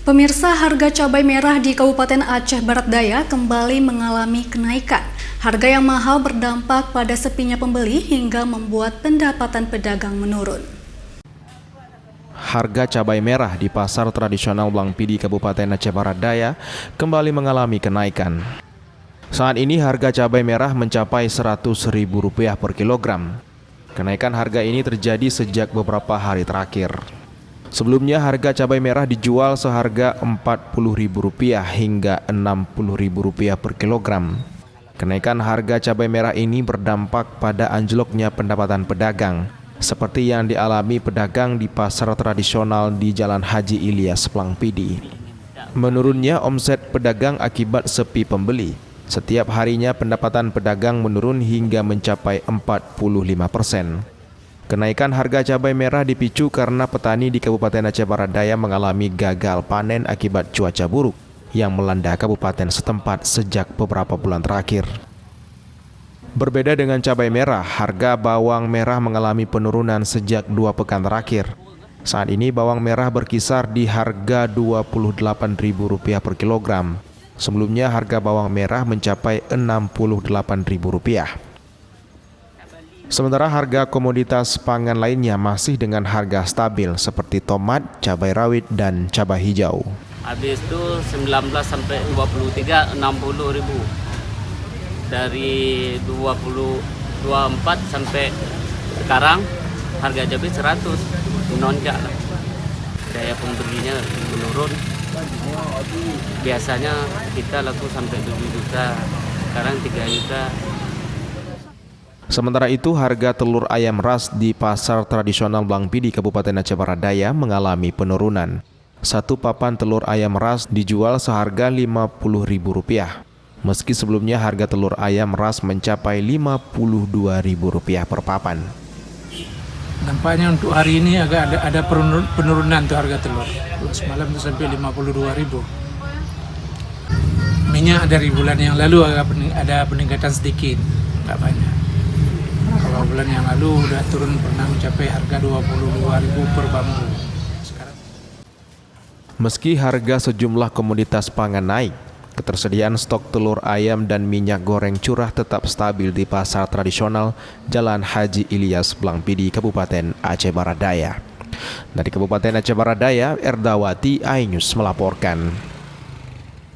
Pemirsa, harga cabai merah di Kabupaten Aceh Barat Daya kembali mengalami kenaikan. Harga yang mahal berdampak pada sepinya pembeli hingga membuat pendapatan pedagang menurun. Harga cabai merah di pasar tradisional Blangpidi Kabupaten Aceh Barat Daya kembali mengalami kenaikan. Saat ini harga cabai merah mencapai Rp100.000 per kilogram. Kenaikan harga ini terjadi sejak beberapa hari terakhir. Sebelumnya harga cabai merah dijual seharga Rp40.000 hingga Rp60.000 per kilogram. Kenaikan harga cabai merah ini berdampak pada anjloknya pendapatan pedagang, seperti yang dialami pedagang di pasar tradisional di Jalan Haji Ilyas Blangpidi. Menurunnya omset pedagang akibat sepi pembeli. Setiap harinya pendapatan pedagang menurun hingga mencapai 45%. Kenaikan harga cabai merah dipicu karena petani di Kabupaten Aceh Barat Daya mengalami gagal panen akibat cuaca buruk yang melanda kabupaten setempat sejak beberapa bulan terakhir. Berbeda dengan cabai merah, harga bawang merah mengalami penurunan sejak 2 pekan terakhir. Saat ini bawang merah berkisar di harga Rp28.000 per kilogram. Sebelumnya harga bawang merah mencapai Rp68.000. Sementara harga komoditas pangan lainnya masih dengan harga stabil seperti tomat, cabai rawit, dan cabai hijau. Habis itu 19 sampai 23 60.000. Dari 24 sampai sekarang harga cabai 100, menonjak lah. Daya pembelinya menurun. Biasanya kita laku sampai 7 juta, sekarang 3 juta. Sementara itu, harga telur ayam ras di pasar tradisional Blangpidi Kabupaten Aceh Barat Daya mengalami penurunan. Satu papan telur ayam ras dijual seharga Rp50.000. Meski sebelumnya harga telur ayam ras mencapai Rp52.000 per papan. Nampaknya untuk hari ini agak ada penurunan untuk harga telur. Semalam itu sampai Rp52.000. Minyak dari bulan yang lalu ada peningkatan sedikit, nggak banyak. Kalau bulan yang lalu udah turun pernah mencapai harga Rp22.000 per bambu. Sekarang. Meski harga sejumlah komoditas pangan naik, ketersediaan stok telur ayam dan minyak goreng curah tetap stabil di pasar tradisional Jalan Haji Ilyas Blangpidi Kabupaten Aceh Barat Daya. Dari Kabupaten Aceh Barat Daya, Erdawati, iNews melaporkan.